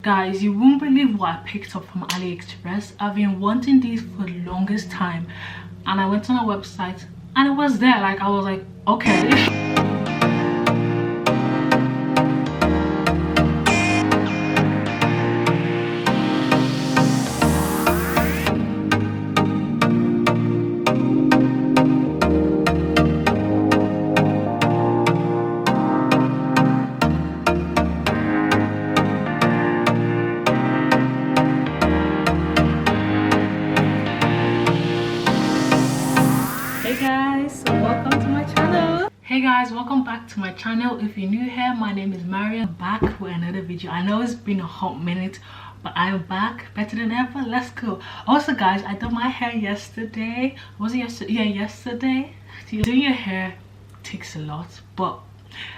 Guys, you won't believe what I picked up from AliExpress. I've been wanting these for the longest time, and I went on a website and it was there. Like, I was like, okay. Hey guys, welcome back to my channel. If you're new here, my name is Marion. I'm back with another video. I know it's been a hot minute, but I'm back better than ever. Let's go. Also guys, I did my hair yesterday. Was it yesterday? Yeah, yesterday. Doing your hair takes a lot, but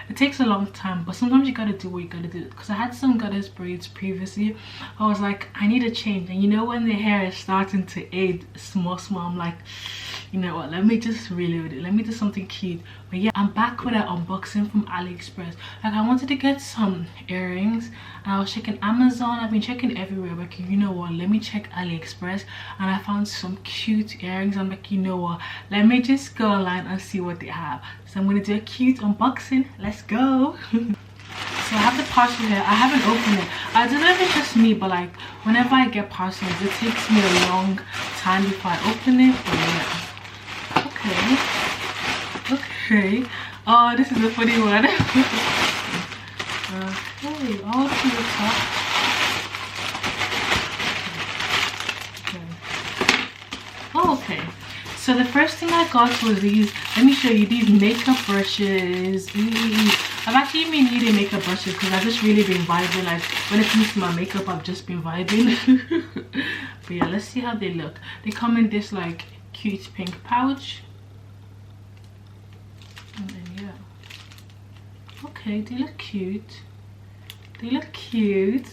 it takes a long time, but sometimes you gotta do what you gotta do. Because I had some goddess braids previously. I was like, I need a change. And you know, when the hair is starting to age small, I'm like, you know what, let me just reload it, let me do something cute. But yeah, I'm back with an unboxing from AliExpress. Like, I wanted to get some earrings and I was checking Amazon. I've been checking everywhere, but you know what, let me check AliExpress, and I found some cute earrings. I'm like, you know what, let me just go online and see what they have. So I'm gonna do a cute unboxing. Let's go. So I have the parcel here. I haven't opened it. I don't know if it's just me, but like whenever I get parcels, it takes me a long time before I open it. But yeah. Okay. Oh, this is a funny one. Okay, all to the top. Okay. Oh, okay. So the first thing I got was these. Let me show you these makeup brushes. I've actually been needing makeup brushes because I've just really been vibing. Like, when it comes to my makeup, I've just been vibing. But yeah, let's see how they look. They come in this like cute pink pouch. And then yeah. Okay, they look cute. They look cute.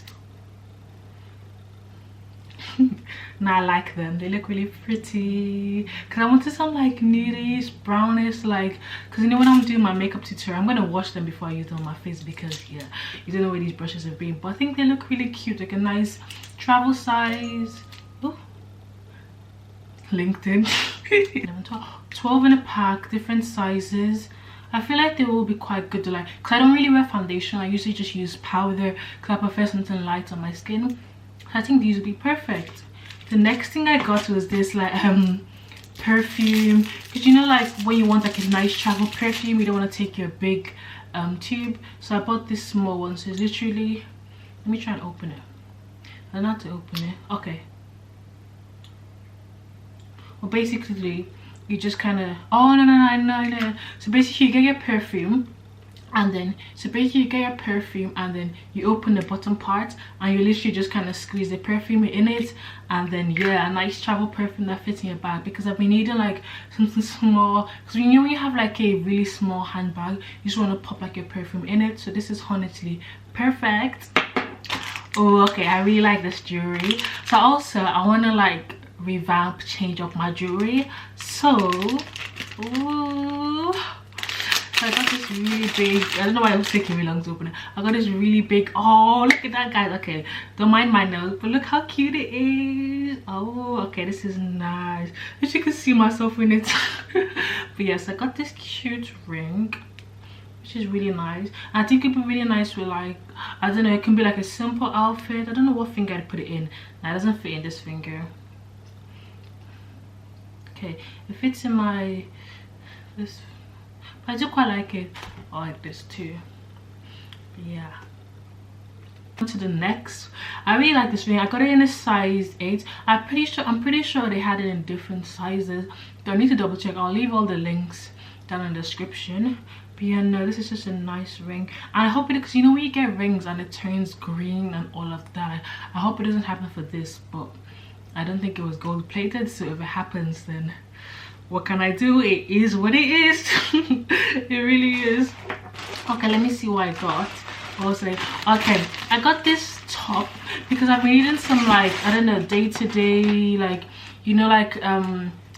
No, I like them. They look really pretty. Because I wanted some like nudies, brownish, like, because you know when I'm doing my makeup tutorial, I'm going to wash them before I use them on my face, because yeah, you don't know where these brushes have been. But I think they look really cute, like a nice travel size. Ooh. LinkedIn. 12 in a pack, different sizes. I feel like they will be quite good to like, because I don't really wear foundation. I usually just use powder because I prefer something light on my skin. I think these would be perfect. The next thing I got was this like perfume, because you know, like when you want like a nice travel perfume, you don't want to take your big tube. So I bought this small one. So it's literally, let me try and open it. I don't know how to open it. Okay. Well, basically you just kind of, oh no. So basically you get your perfume, and then you open the bottom part and you literally just kind of squeeze the perfume in it, and then yeah, a nice travel perfume that fits in your bag. Because I've been needing like something small, because you know when you have like a really small handbag, you just want to pop like your perfume in it. So this is honestly perfect. Oh, okay, I really like this jewelry. So also I want to like revamp, change up my jewelry. So ooh, so I got this really big, I don't know why it was taking me long to open it. I got this really big, oh look at that guys. Okay, don't mind my nose, but look how cute it is. Oh, okay, this is nice. As you can see myself in it. But yes, I got this cute ring, which is really nice. I think it'd be really nice with like, I don't know, it can be like a simple outfit. I don't know what finger I'd put it in. Now it doesn't fit in this finger. Okay, it fits in my this, but I do quite like it. I like this too. But yeah, on to the next. I really like this ring. I got it in a size 8. I'm pretty sure they had it in different sizes. Don't need to double check. I'll leave all the links down in the description. But yeah, no, this is just a nice ring, and I hope it, because you know when you get rings and it turns green and all of that, I hope it doesn't happen for this. But I don't think it was gold plated, so if it happens, then what can I do? It is what it is. It really is. Okay, let me see what I got. Also, okay, I got this top because I've been needing some like, I don't know, day-to-day, like, you know, like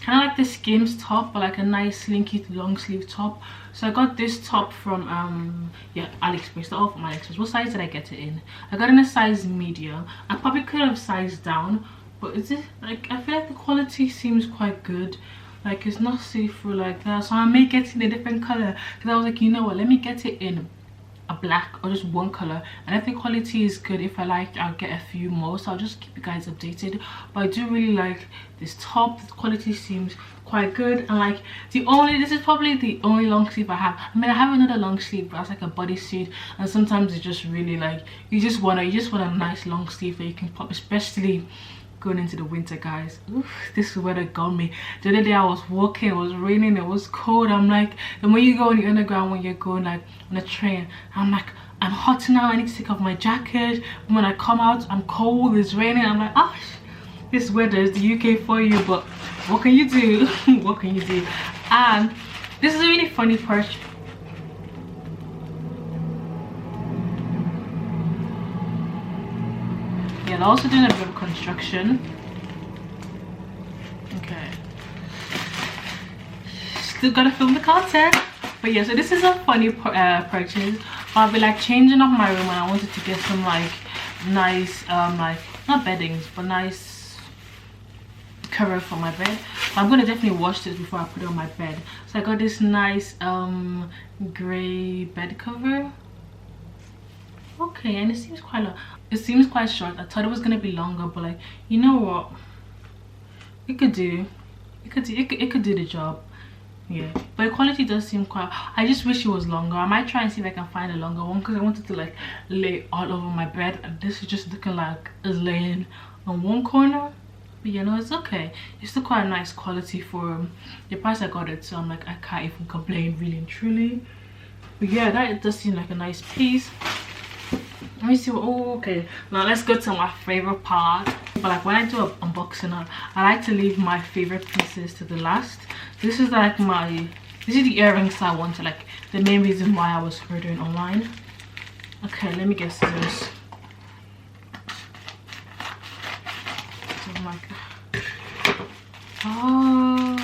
kind of like the Skims top, but like a nice slinky long sleeve top. So I got this top from yeah, AliExpress. They're all from AliExpress. What size did I get it in? I got in a size medium. I probably could have sized down, but is it like, I feel like the quality seems quite good. Like it's not see-through like that, so I may get it in a different color, because I was like, you know what, let me get it in a black or just one color, and if the quality is good, if I like, I'll get a few more. So I'll just keep you guys updated. But I do really like this top. The quality seems quite good, and like this is probably the only long sleeve I have. I mean, I have another long sleeve, but that's like a bodysuit, and sometimes it's just really like you just want a nice long sleeve that you can pop, especially going into the winter, guys. Oof, this weather got me. The other day I was walking, it was raining, it was cold. I'm like, and when you go on the underground, when you're going like on a train, I'm like, I'm hot now, I need to take off my jacket. When I come out, I'm cold, it's raining. I'm like, oh, this weather is the UK for you. But what can you do? What can you do? And this is a really funny purchase. Yeah, they're also doing a bit of construction. Okay. Still gotta film the content. But yeah, so this is a funny purchase. I'll be like changing up my room, and I wanted to get some like nice like not beddings, but nice cover for my bed. I'm gonna definitely wash this before I put it on my bed. So I got this nice gray bed cover. Okay, and it seems quite long. It seems quite short. I thought it was gonna be longer, but like, you know what, it could do the job. Yeah, but the quality does seem quite, I just wish it was longer. I might try and see if I can find a longer one, because I wanted to like lay all over my bed, and this is just looking like it's laying on one corner. But you know, it's okay. It's still quite a nice quality for the price I got it, so I'm like, I can't even complain, really and truly. But yeah, that does seem like a nice piece. Let me see what, oh, okay, now let's go to my favorite part. But like when I do an unboxing, I like to leave my favorite pieces to the last. This is like this is the earrings I wanted, like the main reason why I was ordering online. Okay, let me get scissors. Oh,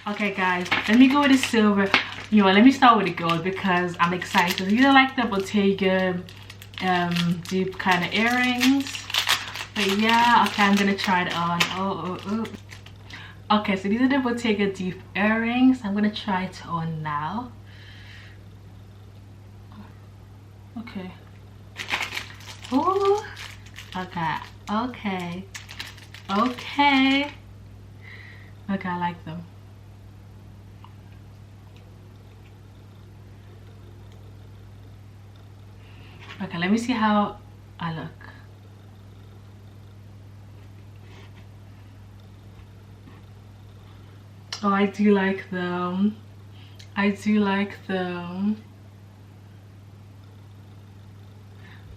okay guys, let me go with the silver. You know, let me start with the gold because I'm excited. These are like the Bottega deep kind of earrings. But yeah, okay, I'm gonna try it on. Oh. Okay, so these are the Bottega deep earrings. I'm gonna try it on now. Okay. Oh, okay. Okay, I like them. Okay, let me see how I look. Oh, I do like them. I do like them.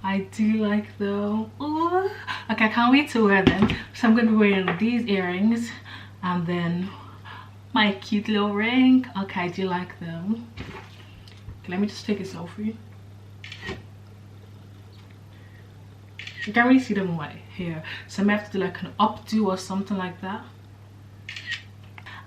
I do like them. Ooh. Okay, I can't wait to wear them. So I'm gonna be wearing these earrings and then my cute little ring. Okay, I do like them. Okay, let me just take a selfie. You can't really see them in my hair, so I may have to do like an updo or something like that.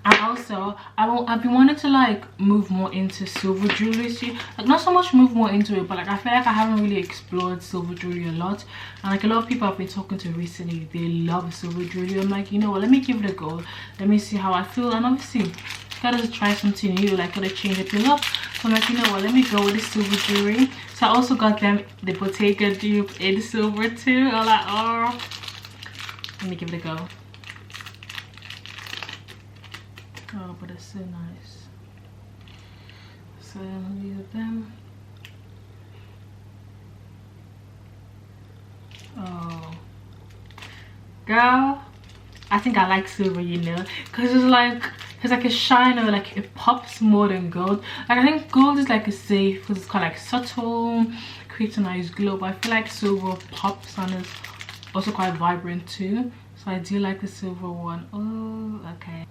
And also I've been wanting to like move more into silver jewelry. See, like not so much move more into it, but like I feel like I haven't really explored silver jewelry a lot. And like a lot of people I've been talking to recently, they love silver jewelry. I'm like, you know what, let me give it a go, let me see how I feel. And obviously gotta try something new, like gotta change it up. So I'm like, you know what, let me go with the silver jewelry. So I also got them the Bottega dupe in silver too. I'm like, oh, let me give it a go. Oh, but it's so nice. So these are them. Oh, girl, I think I like silver, you know, because it's like a shiner, like it pops more than gold. Like I think gold is like a safe because it's kind of like subtle, creates a nice glow, but I feel like silver pops and is also quite vibrant too. So I do like the silver one. Oh, okay.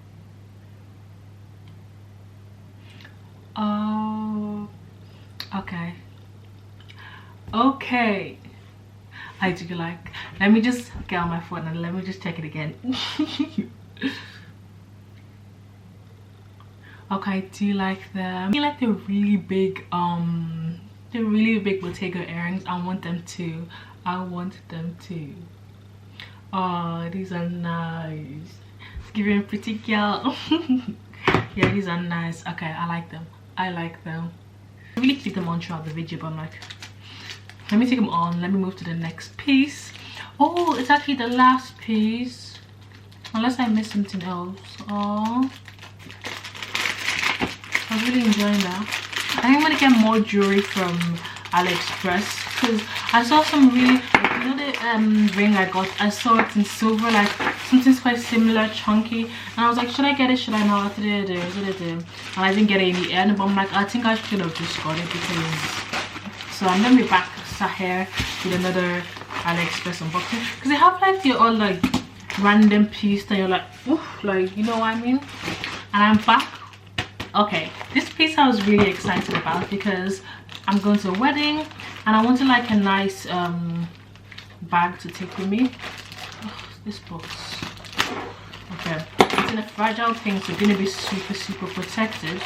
Oh, okay. Okay, I do like, let me just get on my phone and let me just check it again. Okay, I do like them. I like the really big Bottega earrings. I want them too. Oh, these are nice. It's giving pretty girl. Yeah, these are nice. Okay, I like them. I really keep them on throughout the video, but I'm like, let me take them on. Let me move to the next piece. Oh, it's actually the last piece, unless I missed something else. Oh, I was really enjoying that. I think I'm gonna get more jewelry from AliExpress because I saw some really, like, you know, the ring I got, I saw it in silver, like something's quite similar, chunky, and I was like, should I get it, should I not? And I didn't get it in the end, but I'm like, I think I should have just got it because, so I'm gonna be back here with another AliExpress unboxing because they have like the all like random piece that you're like, oof, like, you know what I mean. And I'm back. Okay, this piece I was really excited about because I'm going to a wedding and I wanted like a nice bag to take with me. Oh, this box. Okay, it's in a fragile thing, so it's gonna be super protected.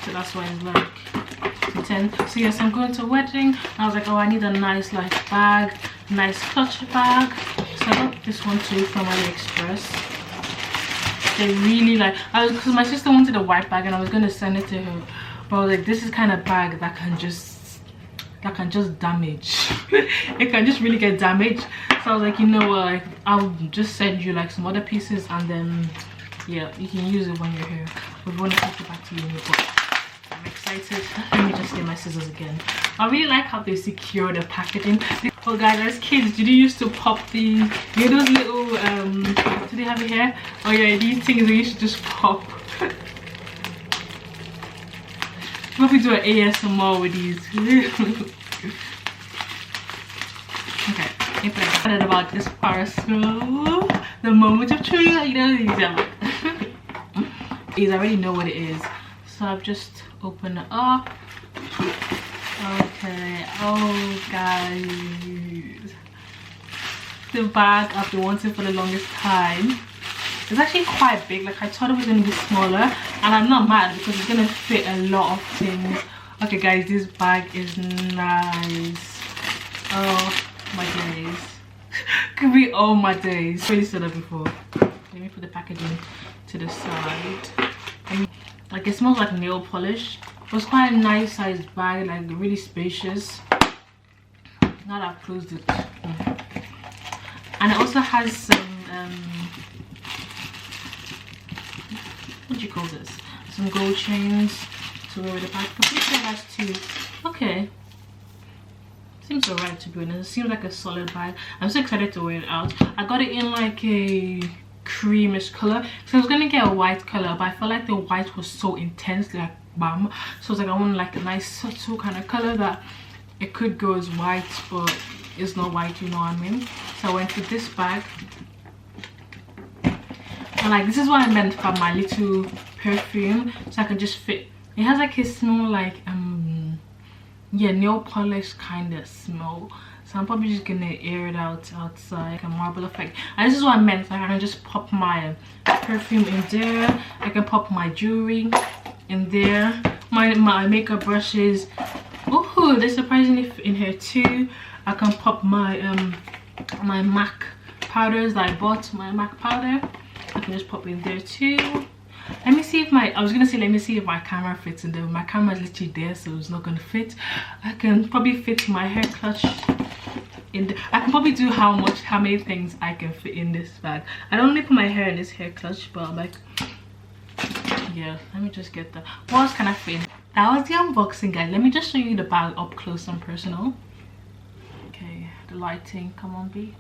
So that's why it's like 10. So yes, I'm going to a wedding. I was like, oh, I need a nice like bag, nice clutch bag. So I got this one too from AliExpress. They really like, because my sister wanted a white bag and I was gonna send it to her, but I was like, this is kind of bag that can just damage. It can just really get damaged. So I was like, you know what, like, I'll just send you like some other pieces and then yeah, you can use it when you're here. We want to take it back to you. I'm excited. Let me just get my scissors again. I really like how they secure the packaging. Oh guys, as kids, did you used to pop the, you know, those little do they have it here? Oh yeah, these things they used to just pop. What if we do an ASMR with these? Okay, if I'm excited about this parcel, the moment of truth, you know, these I already know what it is, so I've just opened it up. Okay, oh guys, the bag I've been wanting for the longest time. It's actually quite big. Like, I thought it was going to be smaller, and I'm not mad because it's going to fit a lot of things. Okay guys, this bag is nice. Oh my days. Could be all my days. I've already said that before. Let me put the packaging to the side. Like, it smells like nail polish. It was quite a nice sized bag, like really spacious. Now that I've closed it. And it also has some what do you call this, some gold chains to wear with the bag. I'm pretty sure it has two. Okay, seems alright to be honest. It seems like a solid bag. I'm so excited to wear it out. I got it in like a creamish color, so I was gonna get a white color, but I felt like the white was so intense, like bam. So I was like, I want like a nice subtle kind of color that it could go as white but it's not white, you know what I mean. So I went with this bag, and like, this is what I meant for my little perfume, so I can just fit. It has like a smell like yeah, nail polish kind of smell. So I'm probably just gonna air it out outside, like a marble effect. And this is what I meant, like I can just pop my perfume in there, I can pop my jewelry in there, my makeup brushes. Oh, they're surprisingly fit in here too. I can pop my my MAC powders that I bought, my MAC powder. I can just pop in there too. Let me see if my, I was gonna say let me see if my camera fits in there. My camera is literally there, so it's not gonna fit. I can probably fit my hair clutch in the, I can probably do how many things I can fit in this bag. I don't only put my hair in this hair clutch, but I'm like, yeah, let me just get that. What else can I fit in? That was the unboxing, guys. Let me just show you the bag up close and personal. Okay, the lighting, come on B.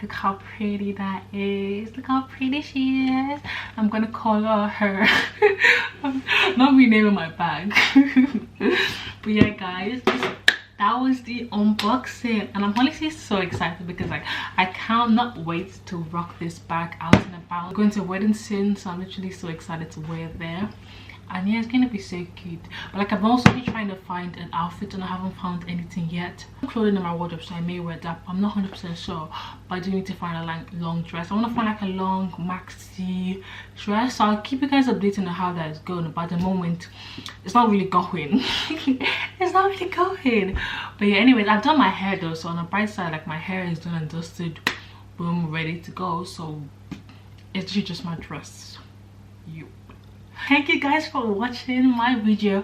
Look how pretty that is. Look how pretty she is. I'm gonna call her I'm not renaming my bag. But yeah guys, that was the unboxing, and I'm honestly so excited because like I cannot wait to rock this bag out and about. I'm going to a wedding soon, so I'm literally so excited to wear it there. and yeah, it's gonna be so cute. But like, I've also been trying to find an outfit and I haven't found anything yet. I'm clothing in my wardrobe, so I may wear that. I'm not 100% sure, but I do need to find a like long dress. I want to find like a long maxi dress, so I'll keep you guys updated on how that is going. But at the moment, it's not really going. It's not really going. But yeah, anyways, I've done my hair though, so on the bright side, like my hair is done and dusted, boom, ready to go. So it's just my dress. Thank you guys for watching my video.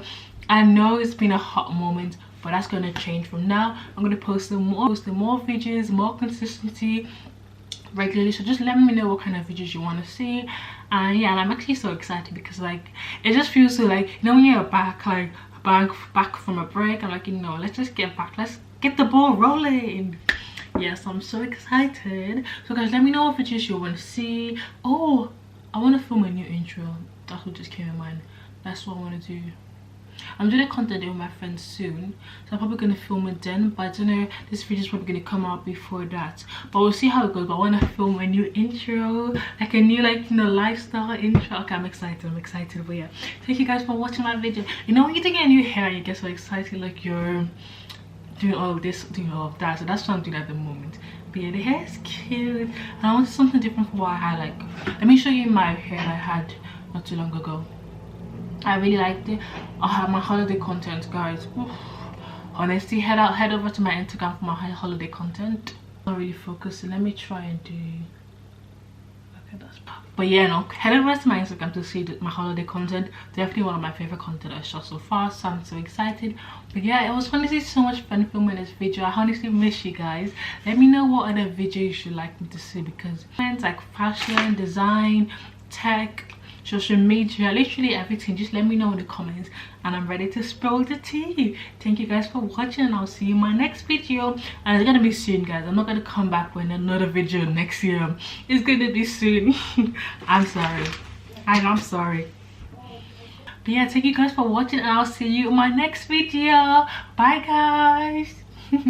I know it's been a hot moment, but that's gonna change. From now I'm gonna post more videos, more consistency regularly. So just let me know what kind of videos you want to see. And yeah, and I'm actually so excited because like it just feels so like, you know, when you're back, like back from a break, I'm like, you know, let's just get back, let's get the ball rolling. Yes, I'm so excited. So guys, let me know what videos you want to see. Oh, I want to film a new intro. That's what just came in mind. That's what I want to do. I'm doing a content day with my friends soon, so I'm probably going to film it then, but I don't know, this video is probably going to come out before that, but we'll see how it goes. But I want to film a new intro, like a new, like, you know, lifestyle intro. Okay, I'm excited. But yeah, thank you guys for watching my video. You know, when you're doing a new hair and you get so excited, like you're doing all of this, doing all of that, so that's what I'm doing at the moment. But yeah, the hair is cute and I wanted something different from what I had. Like, let me show you my hair I had not too long ago. I really liked it. I have my holiday content, guys. Oof. Honestly, head over to my Instagram for my holiday content. Not really focusing. Let me try and do, okay, that's, but yeah, no, head over to my Instagram to see my holiday content. Definitely one of my favorite content I shot so far, so I'm so excited. But yeah, it was honestly so much fun filming this video. I honestly miss you guys. Let me know what other videos you should like me to see, because like fashion, design, tech, social media, literally everything, just let me know in the comments and I'm ready to spill the tea. Thank you guys for watching and I'll see you in my next video. And it's gonna be soon, guys. I'm not gonna come back with another video next year. It's gonna be soon. I'm sorry. I'm sorry. But yeah, thank you guys for watching and I'll see you in my next video. Bye guys.